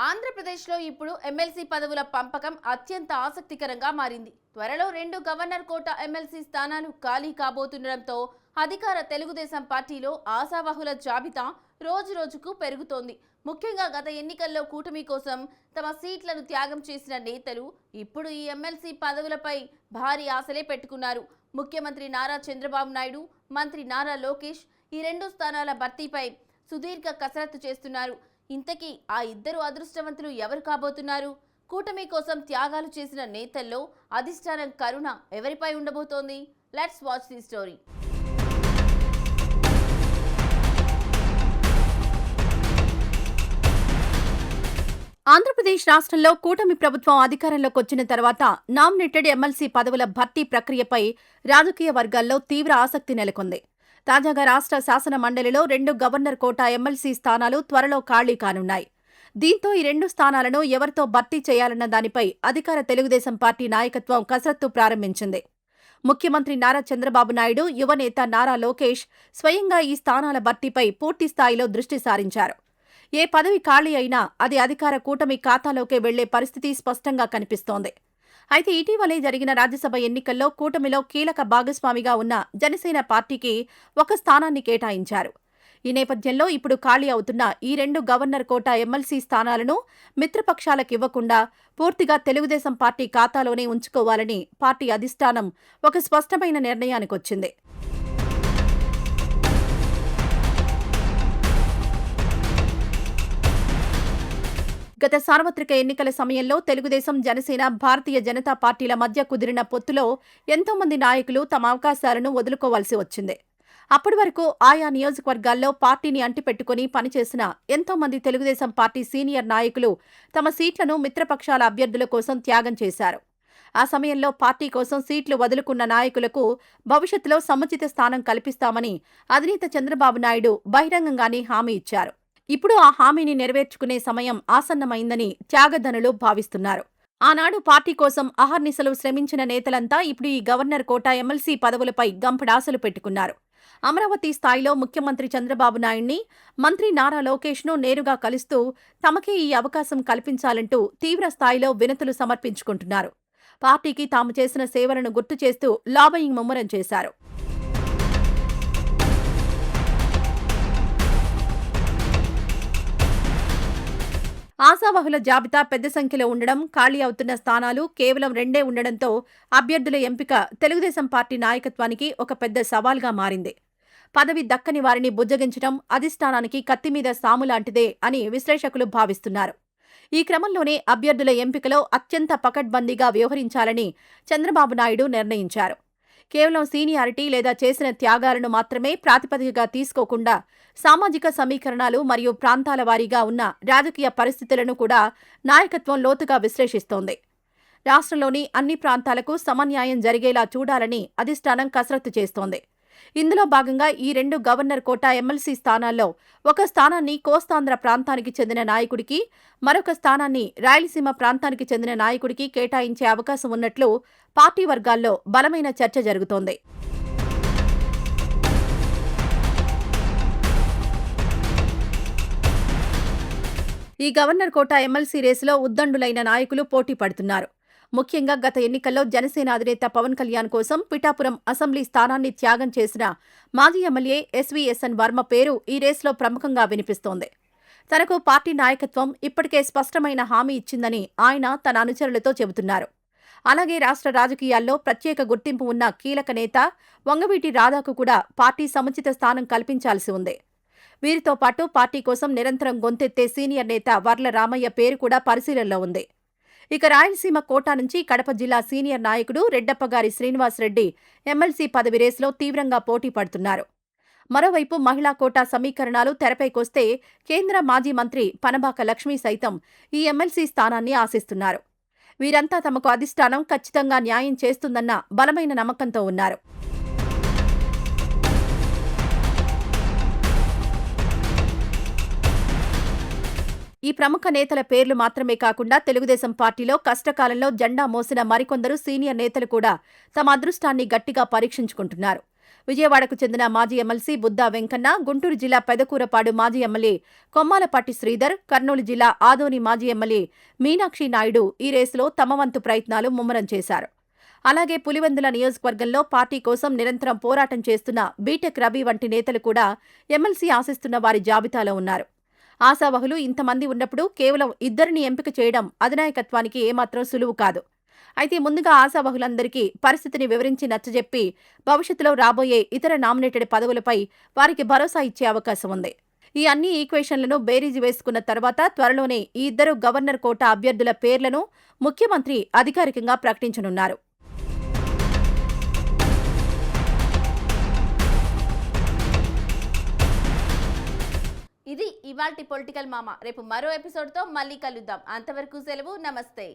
ఆంధ్రప్రదేశ్లో ఇప్పుడు ఎమ్మెల్సీ పదవుల పంపకం అత్యంత ఆసక్తికరంగా మారింది. త్వరలో 2 గవర్నర్ కోట ఎమ్మెల్సీ స్థానాలు ఖాళీ కాబోతుండటంతో అధికార తెలుగుదేశం పార్టీలో ఆశావహుల జాబితా రోజురోజుకు పెరుగుతోంది. ముఖ్యంగా గత ఎన్నికల్లో కూటమి కోసం తమ సీట్లను త్యాగం చేసిన నేతలు ఇప్పుడు ఈ ఎమ్మెల్సీ పదవులపై భారీ ఆశలే పెట్టుకున్నారు. ముఖ్యమంత్రి నారా చంద్రబాబు నాయుడు, మంత్రి నారా లోకేష్ ఈ 2 స్థానాల భర్తీపై సుదీర్ఘ కసరత్తు చేస్తున్నారు. ఇంతకీ ఆ ఇద్దరు అదృష్టవంతులు ఎవరు కాబోతున్నారు? కూటమి కోసం త్యాగాలు చేసిన నేతల్లో అధిష్టానం కరుణ ఎవరిపై ఉండబోతోంది? Let's watch the story. Andhra Pradesh రాష్ట్రంలో కూటమి ప్రభుత్వం అధికారంలోకి వచ్చిన తర్వాత నామినేటెడ్ ఎమ్మెల్సీ పదవుల భర్తీ ప్రక్రియపై రాజకీయ వర్గాల్లో తీవ్ర ఆసక్తి నెలకొంది. తాజాగా రాష్ట్ర శాసన మండలిలో 2 గవర్నర్ కోటా ఎమ్మెల్సీ స్థానాలు త్వరలో ఖాళీ కానున్నాయి. దీంతో ఈ 2 స్థానాలను ఎవరితో భర్తీ చేయాలన్న దానిపై అధికార తెలుగుదేశం పార్టీ నాయకత్వం కసరత్తు ప్రారంభించింది. ముఖ్యమంత్రి నారా చంద్రబాబు నాయుడు, యువనేత నారా లోకేష్ స్వయంగా ఈ స్థానాల భర్తీపై పూర్తిస్థాయిలో దృష్టి సారించారు. ఏ పదవి ఖాళీ అయినా అది అధికార కూటమి ఖాతాలోకే వెళ్లే పరిస్థితి స్పష్టంగా కనిపిస్తోంది. అయితే ఇటీవలే జరిగిన రాజ్యసభ ఎన్నికల్లో కూటమిలో కీలక భాగస్వామిగా ఉన్న జనసేన పార్టీకి ఒక స్థానాన్ని కేటాయించారు. ఈ నేపథ్యంలో ఇప్పుడు ఖాళీ అవుతున్న ఈ 2 గవర్నర్ కోటా ఎమ్మెల్సీ స్థానాలను మిత్రపక్షాలకివ్వకుండా పూర్తిగా తెలుగుదేశం పార్టీ ఖాతాలోనే ఉంచుకోవాలని పార్టీ అధిష్టానం ఒక స్పష్టమైన నిర్ణయానికొచ్చింది. గత సార్వత్రిక ఎన్నికల సమయంలో తెలుగుదేశం, జనసేన, భారతీయ జనతా పార్టీల మధ్య కుదిరిన పొత్తులో ఎంతోమంది నాయకులు తమ అవకాశాలను వదులుకోవాల్సి వచ్చింది. అప్పటి వరకు ఆయా నియోజకవర్గాల్లో పార్టీని అంటిపెట్టుకుని పనిచేసిన ఎంతోమంది తెలుగుదేశం పార్టీ సీనియర్ నాయకులు తమ సీట్లను మిత్రపక్షాల అభ్యర్థుల కోసం త్యాగం చేశారు. ఆ సమయంలో పార్టీ కోసం సీట్లు వదులుకున్న నాయకులకు భవిష్యత్తులో సముచిత స్థానం కల్పిస్తామని అధినేత చంద్రబాబు నాయుడు బహిరంగంగానే హామీ ఇచ్చారు. ఇప్పుడు ఆ హామీని నెరవేర్చుకునే సమయం ఆసన్నమైందని త్యాగధనులు భావిస్తున్నారు. ఆనాడు పార్టీ కోసం అహర్నిశలు శ్రమించిన నేతలంతా ఇప్పుడు ఈ గవర్నర్ కోటా ఎమ్మెల్సీ పదవులపై గంపడాసలు పెట్టుకున్నారు. అమరావతి స్థాయిలో ముఖ్యమంత్రి చంద్రబాబు నాయుడిని, మంత్రి నారా లోకేష్ను నేరుగా కలుస్తూ తమకే ఈ అవకాశం కల్పించాలంటూ తీవ్ర స్థాయిలో వినతులు సమర్పించుకుంటున్నారు. పార్టీకి తాము చేసిన సేవలను గుర్తు చేస్తూ లాబయింగ్ ముమ్మరం చేశారు. ఆశావహుల జాబితా పెద్ద సంఖ్యలో ఉండడం, ఖాళీ అవుతున్న స్థానాలు కేవలం 2 ఉండడంతో అభ్యర్థుల ఎంపిక తెలుగుదేశం పార్టీ నాయకత్వానికి ఒక పెద్ద సవాల్గా మారింది. పదవి దక్కని వారిని బుజ్జగించడం అధిష్టానానికి కత్తిమీద సాములాంటిదే అని విశ్లేషకులు భావిస్తున్నారు. ఈ క్రమంలోనే అభ్యర్థుల ఎంపికలో అత్యంత పకడ్బందీగా వ్యవహరించాలని చంద్రబాబు నాయుడు నిర్ణయించారు. కేవలం సీనియారిటీ లేదా చేసిన త్యాగాలను మాత్రమే ప్రాతిపదికగా తీసుకోకుండా సామాజిక సమీకరణాలు మరియు ప్రాంతాల వారీగా ఉన్న రాజకీయ పరిస్థితులను కూడా నాయకత్వం లోతుగా విశ్లేషిస్తోంది. రాష్ట్రంలోని అన్ని ప్రాంతాలకు సమన్యాయం జరిగేలా చూడాలని అధిష్టానం కసరత్తు చేస్తోంది. ఇందులో భాగంగా ఈ 2 గవర్నర్ కోటా ఎమ్మెల్సీ స్థానాల్లో ఒక స్థానాన్ని కోస్తాంధ్ర ప్రాంతానికి చెందిన నాయకుడికి, మరొక స్థానాన్ని రాయలసీమ ప్రాంతానికి చెందిన నాయకుడికి కేటాయించే అవకాశం ఉన్నట్లు పార్టీ వర్గాల్లో బలమైన చర్చ జరుగుతోంది. ఈ గవర్నర్ కోటా ఎమ్మెల్సీ రేసులో ఉద్దండులైన నాయకులు పోటీ పడుతున్నారు. ముఖ్యంగా గత ఎన్నికల్లో జనసేన అధినేత పవన్ కళ్యాణ్ కోసం పిఠాపురం అసెంబ్లీ స్థానాన్ని త్యాగం చేసిన మాజీ ఎమ్మెల్యే ఎస్వీఎస్ఎన్ వర్మ పేరు ఈ రేసులో ప్రముఖంగా వినిపిస్తోంది. తనకు పార్టీ నాయకత్వం ఇప్పటికే స్పష్టమైన హామీ ఇచ్చిందని ఆయన తన అనుచరులతో చెబుతున్నారు. అలాగే రాష్ట్ర రాజకీయాల్లో ప్రత్యేక గుర్తింపు ఉన్న కీలక నేత వంగవీటి రాధాకు కూడా పార్టీ సముచిత స్థానం కల్పించాల్సి ఉంది. వీరితో పాటు పార్టీ కోసం నిరంతరం గొంతెత్తే సీనియర్ నేత వర్ల రామయ్య పేరు కూడా పరిశీలనలో ఉంది. ఇక రాయలసీమ కోటా నుంచి కడప జిల్లా సీనియర్ నాయకుడు రెడ్డప్పగారి శ్రీనివాసరెడ్డి ఎమ్మెల్సీ పదవి రేసులో తీవ్రంగా పోటీ పడుతున్నారు. మరోవైపు మహిళా కోటా సమీకరణాలు తెరపైకొస్తే కేంద్ర మాజీ మంత్రి పనబాక లక్ష్మి సైతం ఈ ఎమ్మెల్సీ స్థానాన్ని ఆశిస్తున్నారు. వీరంతా తమకు అధిష్టానం ఖచ్చితంగా న్యాయం చేస్తుందన్న బలమైన నమ్మకంతో ఉన్నారు. ఈ ప్రముఖ నేతల పేర్లు మాత్రమే కాకుండా తెలుగుదేశం పార్టీలో కష్టకాలంలో జెండా మోసిన మరికొందరు సీనియర్ నేతలు కూడా తమ అదృష్టాన్ని గట్టిగా పరీక్షించుకుంటున్నారు. విజయవాడకు చెందిన మాజీ ఎమ్మెల్సీ బుద్దా వెంకన్న, గుంటూరు జిల్లా పెదకూరపాడు మాజీ ఎమ్మెల్యే కొమ్మాలపాటి శ్రీధర్, కర్నూలు జిల్లా ఆదోని మాజీ ఎమ్మెల్యే మీనాక్షి నాయుడు ఈ రేసులో తమ వంతు ప్రయత్నాలు ముమ్మరం చేశారు. అలాగే పులివెందుల నియోజకవర్గంలో పార్టీ కోసం నిరంతరం పోరాటం చేస్తున్న బీటెక్ రవి వంటి నేతలు కూడా ఎమ్మెల్సీ ఆశిస్తున్న వారి జాబితాలో ఉన్నారు. ఆశావహులు ఇంతమంది ఉన్నప్పుడు కేవలం ఇద్దరిని ఎంపిక చేయడం అధినాయకత్వానికి ఏమాత్రం సులువు కాదు. అయితే ముందుగా ఆశావహులందరికీ పరిస్థితిని వివరించి నచ్చజెప్పి భవిష్యత్తులో రాబోయే ఇతర నామినేటెడ్ పదవులపై వారికి భరోసా ఇచ్చే అవకాశం ఉంది. ఈ అన్ని ఈక్వేషన్లను బేరీజు వేసుకున్న తర్వాత త్వరలోనే ఈ ఇద్దరు గవర్నర్ కోటా అభ్యర్థుల పేర్లను ముఖ్యమంత్రి అధికారికంగా ప్రకటించనున్నారు. ఇది ఇవాల్టి పొలిటికల్ మామ. రేపు మరో ఎపిసోడ్తో మళ్ళీ కలుద్దాం. అంతవరకు సెలవు. నమస్తే.